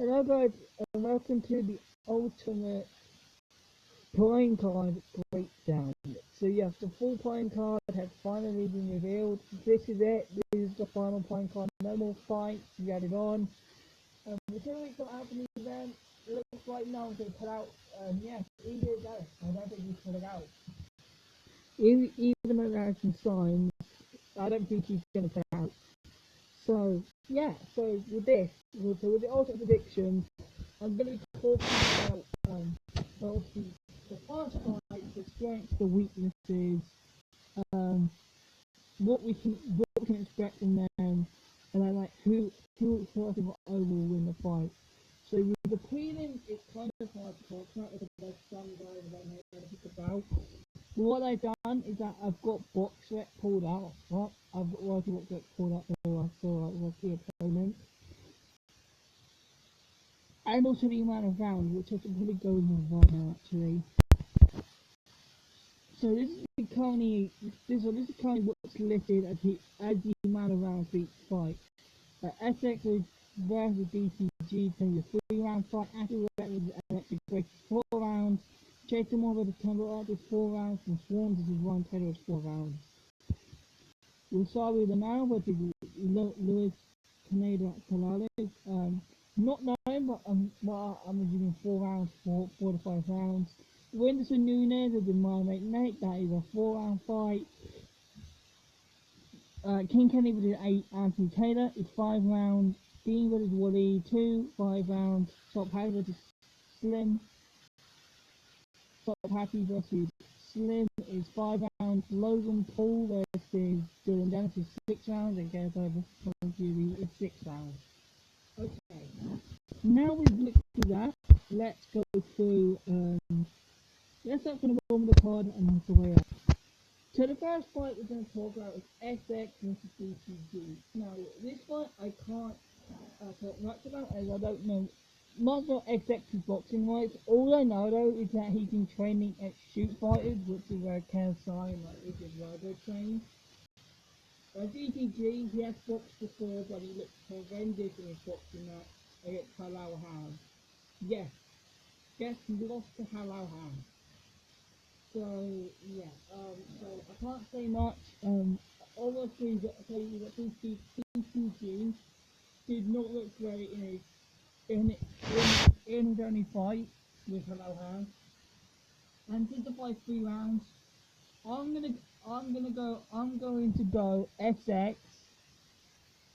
Hello guys, and welcome to the ultimate playing card breakdown. So yes, the full playing card has finally been revealed. This is it. This is the final playing card. No more fights. We added on. The 2 weeks out from the event. It looks like no one's going to put out. Yes, he did that. I don't think he's put it out. Even though there are some signs, I don't think he's going to put it out. So yeah, so with this, with the ultimate predictions, I'm going to be talking about well, the first fight, the strengths, the weaknesses, um, what we can expect from them, and then like who I think will win the fight. So with the prelims, it's kind of hard to talk about because there's some guys I don't know anything about. But what I've done is that I've got box set pulled out. Right? I've got Rocky box set pulled out so I saw like the opponent. And also the amount of rounds, which I can probably go with right now actually. So this is currently what's listed as the amount of rounds for each fight. Essex versus DCG can be a 3-round fight. After versus Electric Break 4 rounds. Jason Moore versus Campbell Arch is 4 rounds, and Swarm versus Ryan Taylor is 4 rounds. We'll start with the now versus Luis Canada Canales. Not known, but I'm assuming 4 rounds, 4 to 5 rounds. Wenderson Nunes with my mate Nate, that is a 4-round fight. King Kenny versus Anthony Taylor is 5 rounds. Dean versus Wally 5 rounds. Top Happy versus Slim. Top Happy versus Slim is 5 rounds. Logan Paul versus Dylan Dennis is 6 rounds. And Gareth Fury is 6 rounds. Okay. Now we've looked through that, let's go through. Let's start from the bottom of the card and work the way up. So the first fight we're going to talk about is SX versus DCG. Now this fight I can't talk much about as I don't know much about SX's boxing rights. All I know though is that he's been training at Shoot Fighters, which is where KSI and like Idris Elba trains. DCG, he has boxed before, but he looked horrendous in his boxing match against Halal Ham. Yes, he lost to Halal Ham. So yeah, so I can't say much. Obviously, TCG did not look great in his only fight with Halal Ham, and did the fight 3 rounds. I'm going to go SX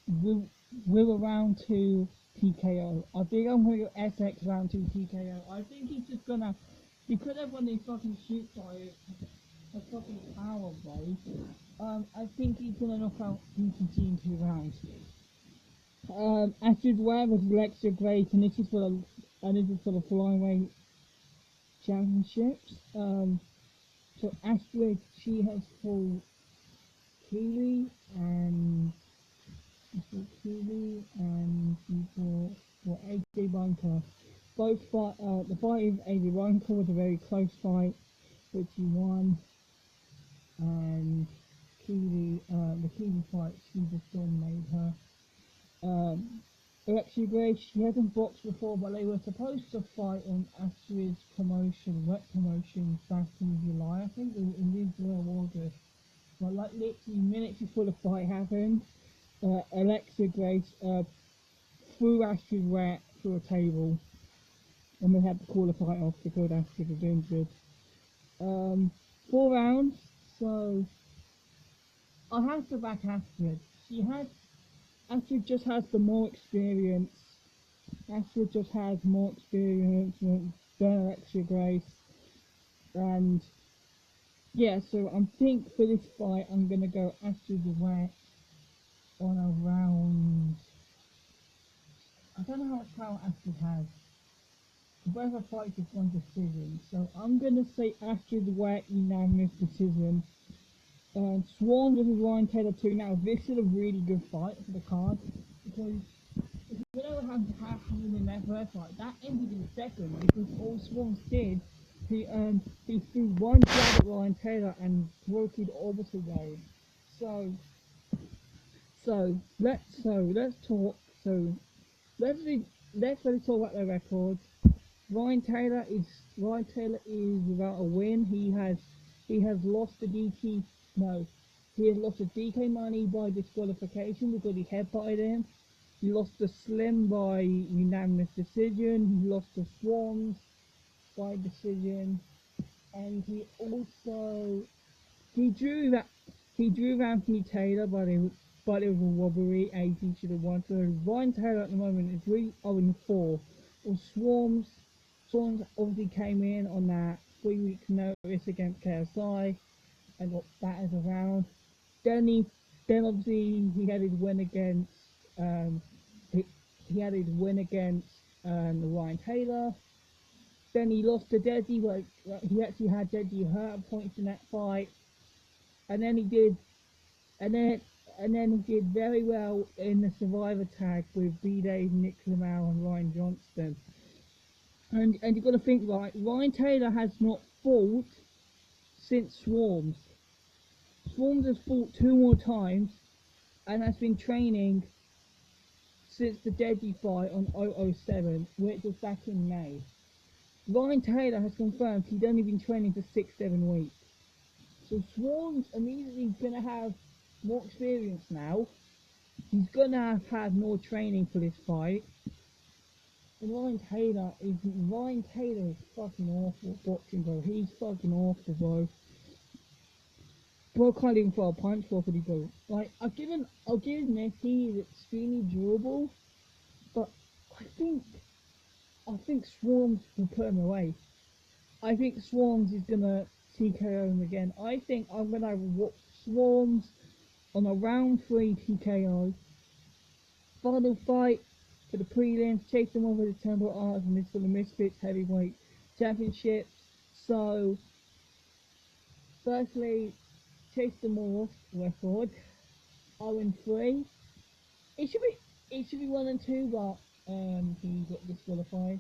with a round 2 TKO. I think I'm going to go SX round 2 TKO. I think he's just gonna, because everyone in fucking Shoot Fighters has fucking power, bro. I think he's gonna knock out DCG in 2 rounds. Astrid Ware versus Alexia Grace, and this is for the flyweight championships. So Astrid, she has fought Keely and for AJ Bunker. The fight of AJ Bunker was a very close fight, which he won, and the Keely fight, she just dominated her. Alexia Grace, she hasn't boxed before, but they were supposed to fight on Astrid's Wet Promotion, back in July, I think, in July or August. But like literally minutes before the fight happened, Alexia Grace threw Astrid Wet through a table, and they had to call the fight off because Astrid was injured. 4 rounds, so I have to back Astrid. Astrid just has the more experience. Astrid just has more experience than Alexia Grace, and yeah, so I think for this fight I'm gonna go Astrid Wet on a round. I don't know how much power Astrid has. Both are fights with 1 decision, so I'm gonna say Astrid Wet unanimous decision. Swan versus Ryan Taylor 2. Now this is a really good fight for the card because if you know what happened in that first fight, that ended in second because all Swan did, he threw 1 jab at Ryan Taylor and broke it orbital game. So let's talk. So let's see. let's really talk about their records. Ryan Taylor is Ryan Taylor is without a win. He has lost the DK. No, he has lost the DK money by disqualification because he headbutted him. He lost the Slim by unanimous decision. He lost the Swans by decision, and he drew Anthony Taylor, but it was a robbery. 80 should have won. So Ryan Taylor at the moment is 3-4. Well, Swans obviously came in on that 3 week notice against KSI and got battered around. Then obviously he had his win against um, he, he had his win against Ryan Taylor. Then he lost to Desi, but he actually had Desi hurt at points in that fight. And then he did, and then and then he did very well in the Survivor tag with B-Day, Nick Lamau, and Ryan Johnston. And you've got to think, right, Ryan Taylor has not fought since Swarms. Swarms has fought 2 more times and has been training since the Deadly fight on 007, which was back in May. Ryan Taylor has confirmed he'd only been training for 6-7 weeks. So Swarms immediately going to have more experience now. He's going to have had more training for this fight. And Ryan Taylor is fucking awful at boxing, bro. He's fucking awful, bro. Bro can't even throw a punch properly, bro. Like, I'll give him this. He is extremely durable, but I think Swarms will put him away. I think Swarms is gonna TKO him again. I think I'm gonna watch Swarms on a round 3 TKO. Final fight for the prelims. Chase them over the Temple Arts and this for the Misfits Heavyweight Championship. So, firstly, Chase them off record 0-3. It should be 1-2, but he got disqualified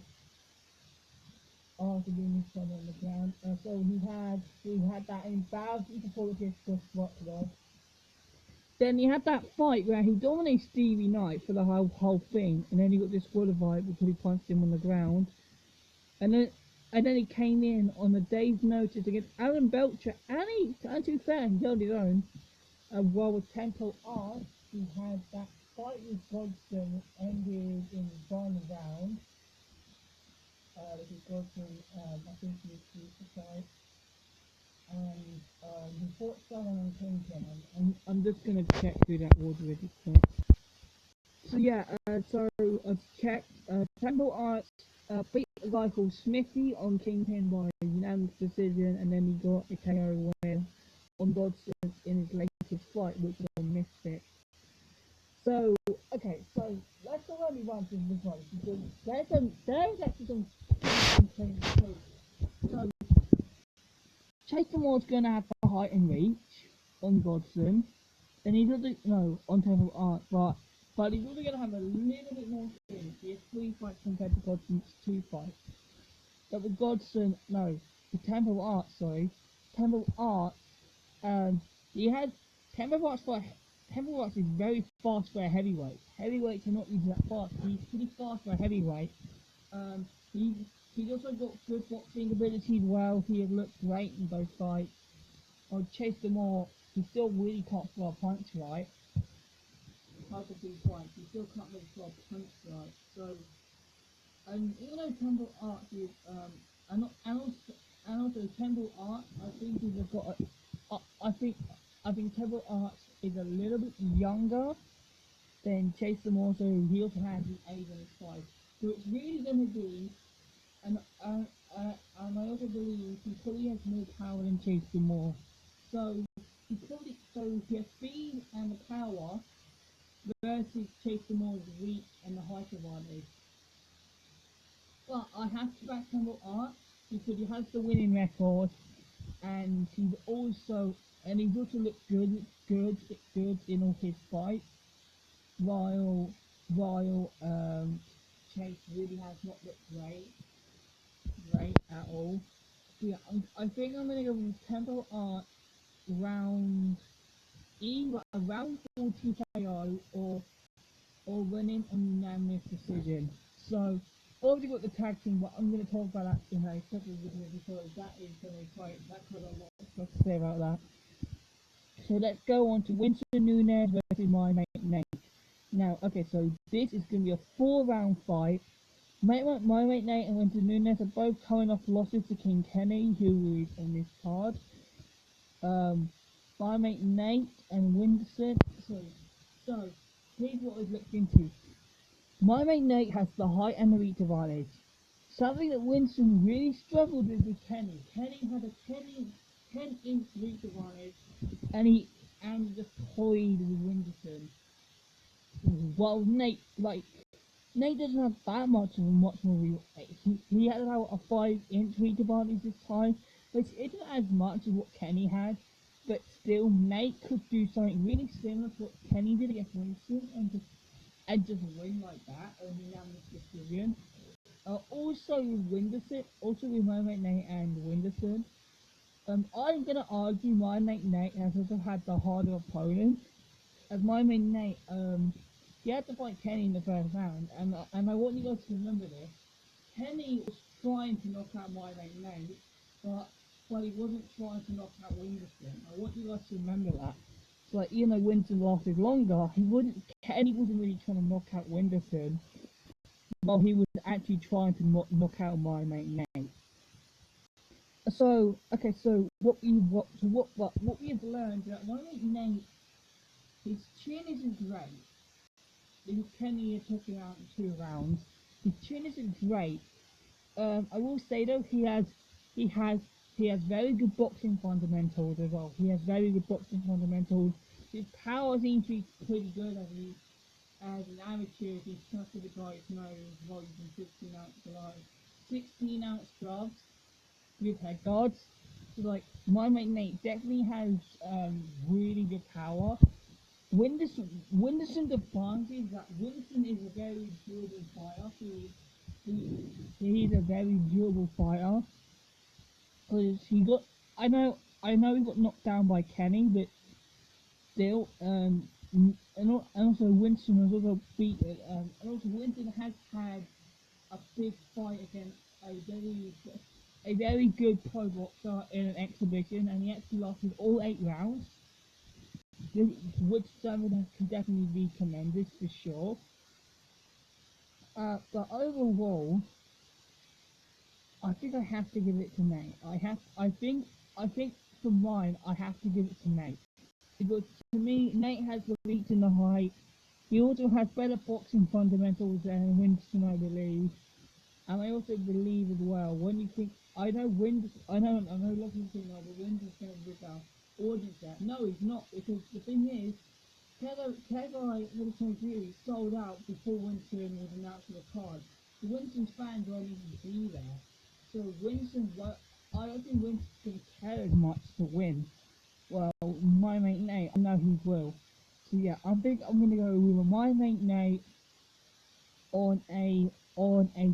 after being his son on the ground. So he had that embarrassing performance for Rockwood. Then he had that fight where he dominated Stevie Knight for the whole thing, and then he got disqualified because he punched him on the ground. And then he came in on a day's notice against Alan Belcher, and to be fair, he held his own. While with Temple Arts, he had that fight with Godson ended in the final round. Because Godson, I think he was crucified. And he fought someone on Kingpin. I'm just going to check through that order really quick. So yeah, I've checked. Temple Arts beat a guy called Smithy on Kingpin by unanimous decision, and then he got a KO win on Godson in his latest fight, which was on Misfit. So, okay, so let's already run through this one because there's actually some things. So, Chase Moore's gonna have the height and reach on Godson, and he's on Temple Arts, but he's also gonna have a little bit more experience. He has 3 fights compared to Godson's 2 fights. But with Godson, no, the Temple Arts, he had Temple Arts is very fast for a heavyweight. Heavyweights are not usually that fast. He's pretty fast for a heavyweight. Um, he he's also got good boxing ability as well. He has looked great in both fights. I'll chase them all. He still really can't throw a punch right. Hard to be point. He still can't really throw a punch right. So, even though Temple Arts is and also Temple Arts, I think he's got I think Temple Arts is a little bit younger than Chase Moore, so he also has the age on his side. So it's really going to be, and I also believe he probably has more power than Chase Moore. So he has speed and the power versus Chase Moore's reach and the height advantage. But I have to back Temple Arts because he has the winning record, and he's also looked good in all his fights. While Chase really has not looked great at all. So yeah, I think I'm gonna go with Temple Arts either around 4 TKO or winning on unanimous decision. So, already got the tag team, but I'm going to talk about that in a separate video because that is going to quite, that's got a lot of stuff to say about that. So let's go on to Winston Nunes versus my mate Nate. Now, okay, so this is going to be a 4-round fight. My mate Nate and Winston Nunes are both coming off losses to King Kenny, who is on this card. My mate Nate and Winston. So here's what we've looked into. My mate Nate has the height and the reach advantage. Something that Winston really struggled with Kenny. Kenny had a 10-inch reach advantage, and just toyed with Winston. While Nate doesn't have that much more real. He had about a 5-inch reach advantage this time, which isn't as much as what Kenny had. But still, Nate could do something really similar to what Kenny did against Winston and just win like that, or unanimous decision. Also with my mate Nate and Winderson, I'm gonna argue my mate Nate has also had the harder opponent. As my mate Nate, he had to fight Kenny in the first round, and I want you guys to remember this. Kenny was trying to knock out my mate Nate, but he wasn't trying to knock out Winderson. I want you guys to remember that. So like, you know, Winston lasted longer. Kenny wasn't really trying to knock out Winderson, while he was actually trying to knock out my mate Nate. So okay, so what we have learned that my mate Nate, his chin isn't great. Because Kenny took him out in 2 rounds. His chin isn't great. I will say though, he has he has very good boxing fundamentals as well. He has very good boxing fundamentals. His power seems to be pretty good as an amateur. He's classified no using 16-ounce gloves with head guards. So like my mate Nate definitely has really good power. Winderson defines that Winston is a very durable fighter. He's a very durable fighter because I know he got knocked down by Kenny, but still and also Winston was also beaten. And also Winston has had a big fight against a very good pro boxer in an exhibition, and he actually lasted all 8 rounds, which something can definitely be commended for sure. But overall, I think I have to give it to Nate. I think for mine, I have to give it to Nate because to me, Nate has the reach and the height. He also has better boxing fundamentals than Winston, I believe. And I also believe as well, when you think, I know lots of people know, but Winston's going to rip our audience out. No, he's not, because the thing is, Kevin Middleton Fury sold out before Winston was announced for the card. The Winston's fans won't even be there. So I don't think Winston's going to care as much to win. Well, my mate Nate, I know he will. So yeah, I think I'm going to go with my mate Nate on a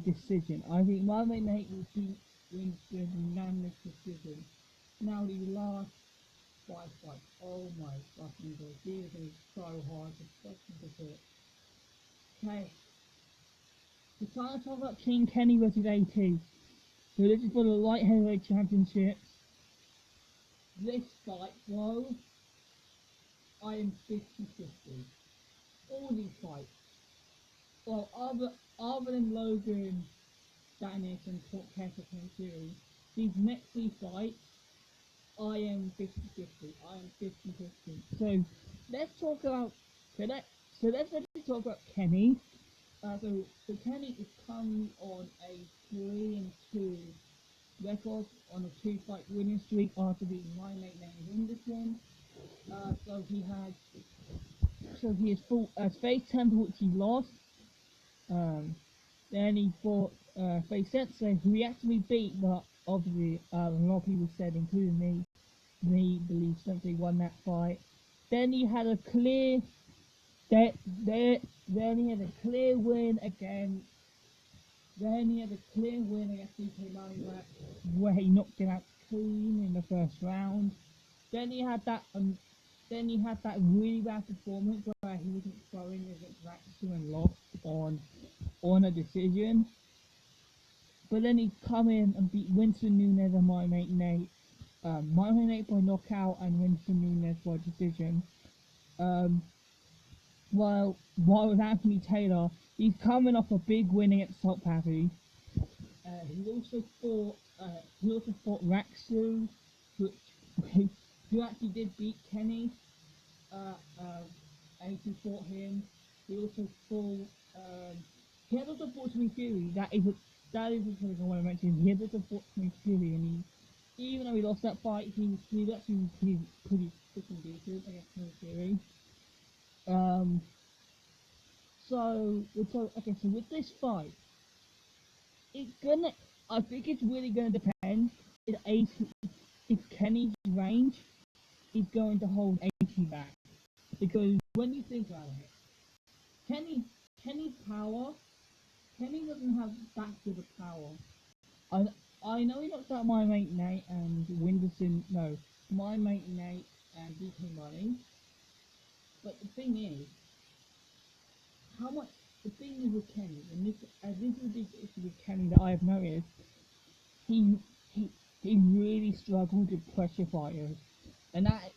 decision. I think my mate Nate will beat Winston unanimous decision. Now the last 5 fights. Oh my fucking god, these are so hard to fucking hit. Okay, it's time to talk about King Kenny versus AT. So this is for the light heavyweight championships. This fight, bro, I am 50-50. All these fights. Well, other than Logan Stannis and Kenta Series, these next 3 fights, I am 50-50. I am 50-50. So let's talk about let's actually talk about Kenny. So Kenny is currently on a 3-2 record on a 2-fight winning streak after beating my mate Nate Henderson. So he has fought Faith Temple, which he lost. Then he fought Faith Sensei, who he actually beat, but obviously a lot of people said, including me believe Sensei won that fight. Then he had a clear then he had a clear win against DK Moneyback, where he knocked him out clean in the first round. Then he had that really bad performance where he wasn't throwing against Raxu and lost on on a decision. But then he'd come in and beat Winston Nunes and my mate Nate. My mate Nate by knockout and Winston Nunes by decision. Um, while with Anthony Taylor, he's coming off a big win against Salt Pappy. He also fought Raxu, which who actually did beat Kenny. Uh, uh, and he fought him. He also fought. He had also fought Tommy Fury. That is something I want to mention. He had also fought Tommy Fury, and even though he lost that fight, he was actually pretty freaking decent against Tommy Fury. Um, okay, so with this fight, it's gonna. I think it's really gonna depend if Kenny's range is going to hold 80 back. Because when you think about it, Kenny Kenny's power, Kenny doesn't have that good of power. I I know he knocked out my mate Nate and Winderson. No, my mate Nate and DK Money. But the thing is, how much the thing is with Kenny, and this is a big issue with Kenny that I have noticed. He he he really struggled with pressure fighters, and I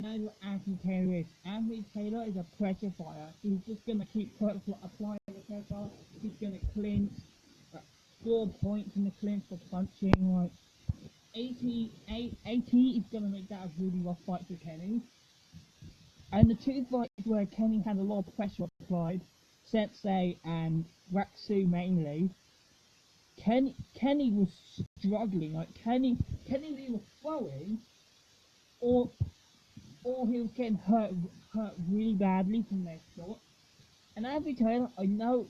know what Anthony Taylor is. Anthony Taylor is a pressure fighter. He's just gonna keep applying the pressure. He's gonna clinch, score points in the clinch for punching. Like 80 is gonna make that a really rough fight for Kenny. And the two fights where Kenny had a lot of pressure applied, Sensei and Raksu mainly, Kenny was struggling. Like Kenny was either throwing or he was getting hurt really badly from their shots. And every time I know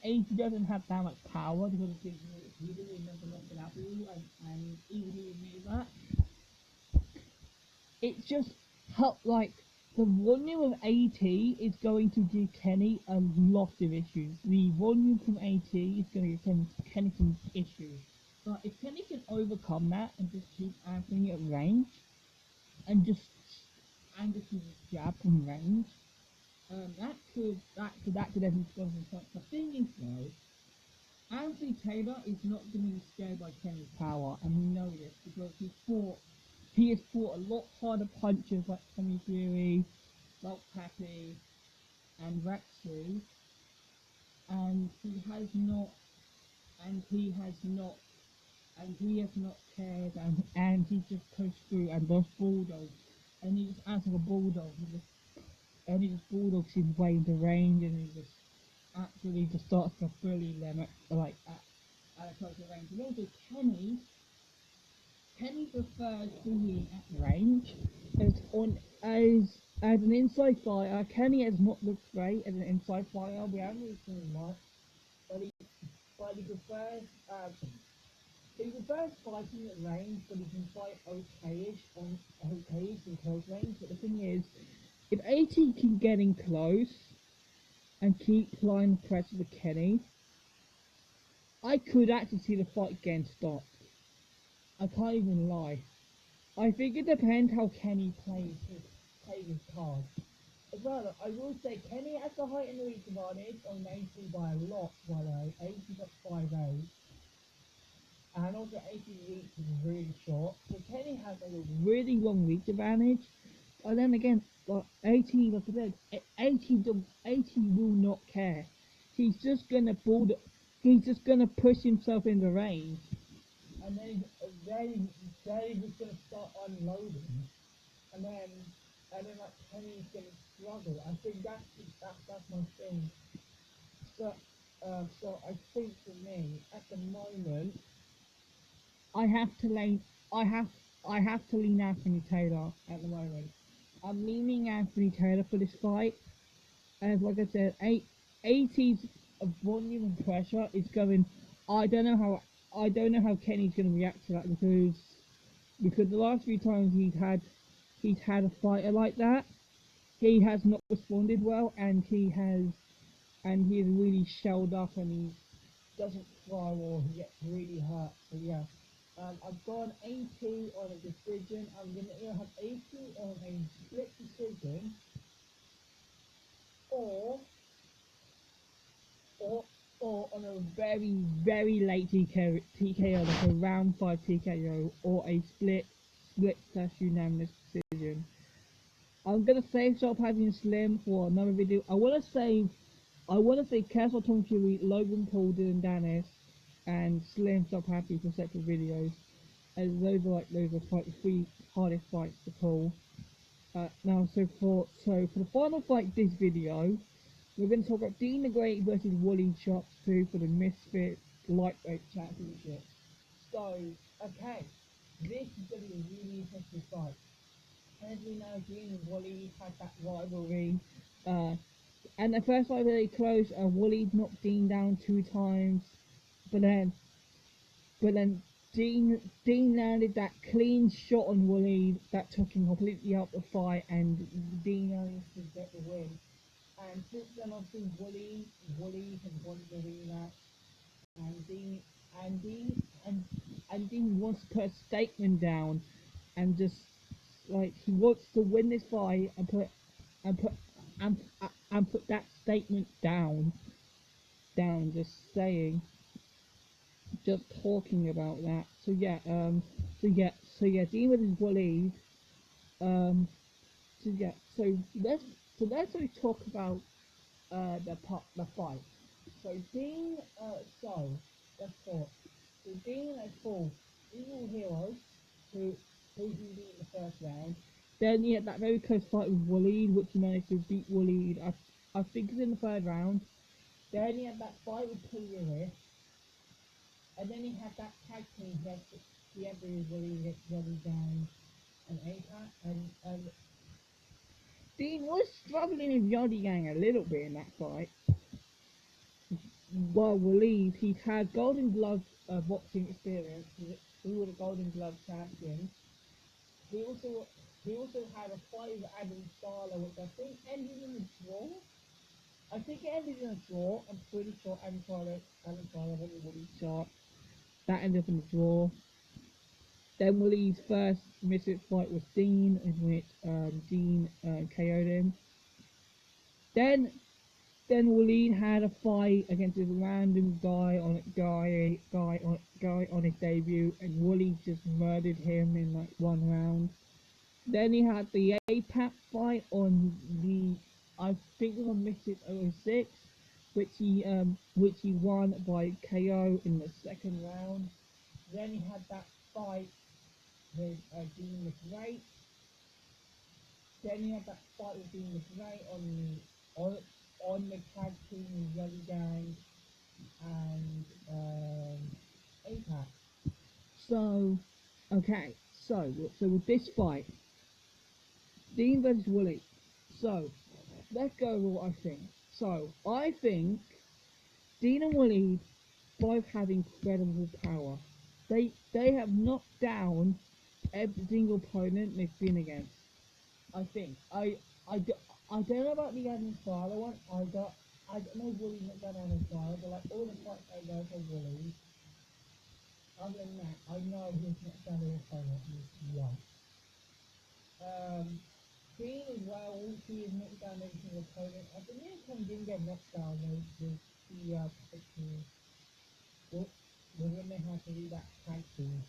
AG doesn't have that much power because he didn't remember knocking out you and even he knew that. It's just how like the volume of AT is going to give Kenny a lot of issues. The volume from AT is going to give Kenny some issues. But if Kenny can overcome that and just keep Anthony at range and just use his jab from range, that could definitely score some points. The thing is though, Anthony Taylor is not going to be scared by Kenny's power, and we know this because he has fought a lot harder punchers like Tommy Fury, Salt Pappy, and Rexy, and he has not cared, and he just pushed through and lost bulldogs, and he just acts like a bulldog. He just bulldogs his way into range, and he just actually just starts to bully them at a closer range. And also Kenny prefers being at range as an inside fighter. Kenny has not looked great as an inside fighter. We haven't really seen much, but he prefers fighting at range, but he can fight okayish in close range. But the thing is, if AT can get in close and keep applying the pressure to Kenny, I could actually see the fight getting stopped. I can't even lie. I think it depends how Kenny plays his cards. As well, I will say Kenny has the height and the reach advantage on AC by a lot, by the way. AC's got 5'8", and also AC's reach is really short. So Kenny has a really long reach advantage. But then again, like AT, like I said, AT will not care. He's just gonna push himself in the range, and then he's just gonna start unloading, and then like Kenny's gonna struggle. I think that's my thing. So I think for me at the moment, I have to lean I have I have to lean Anthony Taylor at the moment. I'm leaning Anthony Taylor for this fight, as like I said, 80's volume and pressure is going. I don't know how Kenny's going to react to that because the last few times he's had a fighter like that, he has not responded well, and he is really shelled up, and he doesn't throw or he gets really hurt. So yeah, I've gone 80 on a decision. I'm gonna either have 80 on a split decision, or on a very late TKO, like a round 5 TKO or a split slash unanimous decision. I'm gonna save Stop Having Slim for another video. I wanna say Castle Tom Fury, Logan Paul, Dylan Dennis, and Slim Stop Happy for separate videos. As those are quite the three hardest fights to pull. Now for the final fight this video, we're going to talk about Dean the Great versus Wooly Sharp 2 for the Misfit Lightweight Championship. So, okay, this is going to be a really interesting fight. As we know, Dean and Wooly had that rivalry, and the first fight really close. Wooly knocked Dean down 2 times, but then Dean landed that clean shot on Wooly that took him completely out the fight, and Dean managed to get the win. And since then, obviously, Wooly has won the rematch, and Dean wants to put a statement down, and just like he wants to win this fight and put that statement down, just saying, just talking about that. So yeah, Dean versus Wooly. Let's really talk about the fight. So Dean, let's talk. So Dean and Paul, evil heroes who he beat in the first round. Then he had that very close fight with Waleed, which he managed to beat Waleed. I think it's in the third round. Then he had that fight with Pugliaris, and then he had that tag team that he had with Waleed, Waleed down and APAC, and Dean was struggling with Yachty Gang a little bit in that fight. While Waleed, he's had Golden Glove boxing experience. He was a Golden Glove champion. He also had a fight with Adam Sala, which I think ended in a draw. I think it ended in a draw. I'm pretty sure Adam Sala wasn't Waleed shot. That ended up in a draw. Then Waleed's first Misfit fight was Dean, in which Dean KO'd him. Then Waleed had a fight against this random guy on his debut, and Waleed just murdered him in like 1 round. Then he had the APAC fight on I think it was on Misfit 06, which he won by KO in the 2nd round. Then he had that fight with Dean the Great. Then he had that fight with Dean the Great on the tag team with Yachty Gang and APAC. So with this fight, Dean versus Wooly. So let's go over what I think. So I think Dean and Wooly both have incredible power. They have knocked down every single opponent they've been against. I think. I don't know about the Adam Sala one. I don't know if Wooly knocked down Adam Sala, but like all the fights I know for Wooly, other than that, I know he's knocked down the opponent once. Dean as well, he has knocked down every single opponent. I think this one didn't get knocked down though, with the particular when they had to do that tag team.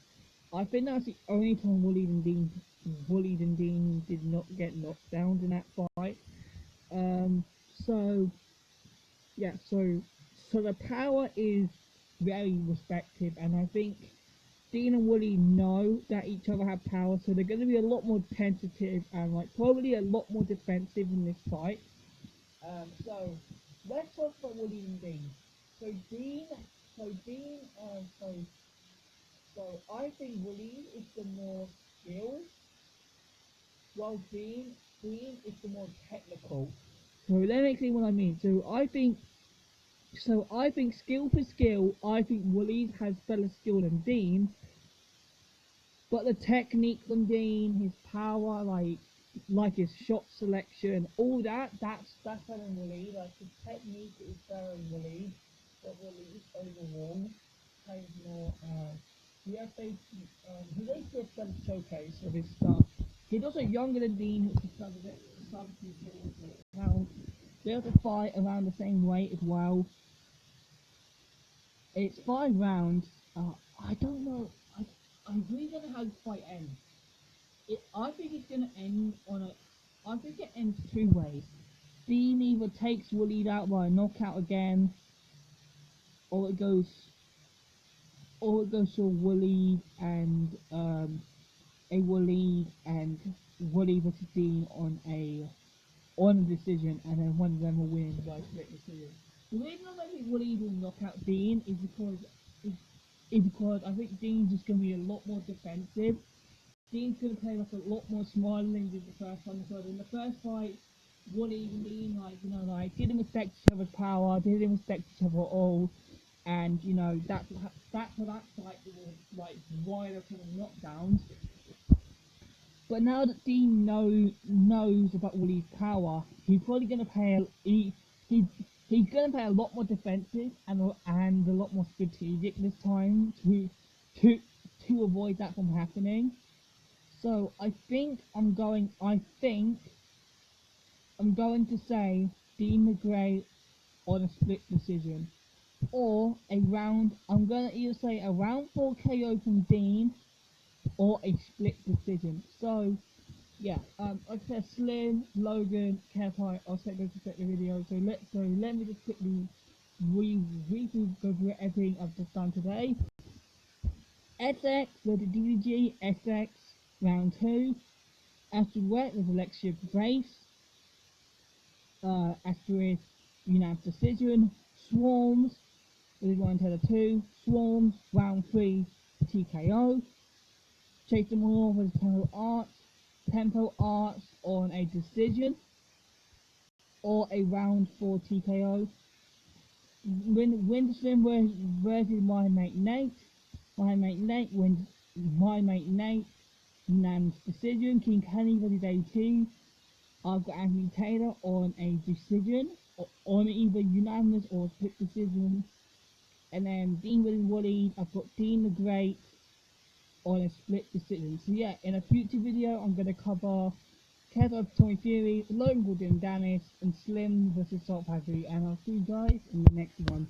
I think that's the only time Wooly and Dean did not get knocked down in that fight. So the power is very respective, and I think Dean and Wooly know that each other have power, so they're going to be a lot more tentative and like probably a lot more defensive in this fight. So let's talk about Wooly and Dean. So I think Wooly is the more skilled, while Dean is the more technical. So let me explain what I mean. So I think skill for skill, I think Wooly has better skill than Dean, but the technique from Dean, his power, like his shot selection, all that's better than Wooly. Like his technique is better than Wooly, but Wooly overall has more. He basically has some showcase of his stuff. He's also younger than Dean, which is something to count. They have to fight around the same weight as well. It's 5 rounds. I don't know. I really don't know how this fight ends. I think it's gonna end on a. I think it ends two ways. Dean either takes Waleed out by a knockout again, or it goes, to Waleed and a Waleed and Waleed versus Dean on a decision, and then one of them will win by split decision. The reason I don't think Waleed will knock out Dean is because I think Dean's just going to be a lot more defensive. Dean's going to play like a lot more smarter than he did the first time. So in the first fight, Waleed and Dean, didn't respect each other's power, didn't respect each other at all, and that's for that fight was like wide open knockdowns. But now that Dean knows about Wally's power, he's probably going to he's going to play a lot more defensive and a lot more strategic this time to avoid that from happening. So I'm going to say Dean McGray on a split decision, or a round. I'm going to either say a round 4 KO from Dean or a split decision. So yeah, like I said, Slim, Logan, Kepai, I'll take those respective videos. So let me just quickly go through everything I've just done today. SX with the DDG, SX round 2. Astrid Wet with Alexia Grace. Astrid unanimous decision. Swarms with Ryan Taylor 2. Swarms round 3 TKO. Chase them all with Tempo Arts on a decision or a round 4 TKO. Winterslim versus my mate Nate. My mate Nate wins. My mate Nate unanimous decision. King Kenny versus AT. I've got Anthony Taylor on a decision, on either unanimous or split decision. And then Dean versus Wally. I've got Dean the Great on a split decision. So yeah, in a future video, I'm gonna cover Kevin Tommy Fury, Logan Gordon Dennis, and Slim versus Salt Factory, and I'll see you guys in the next one.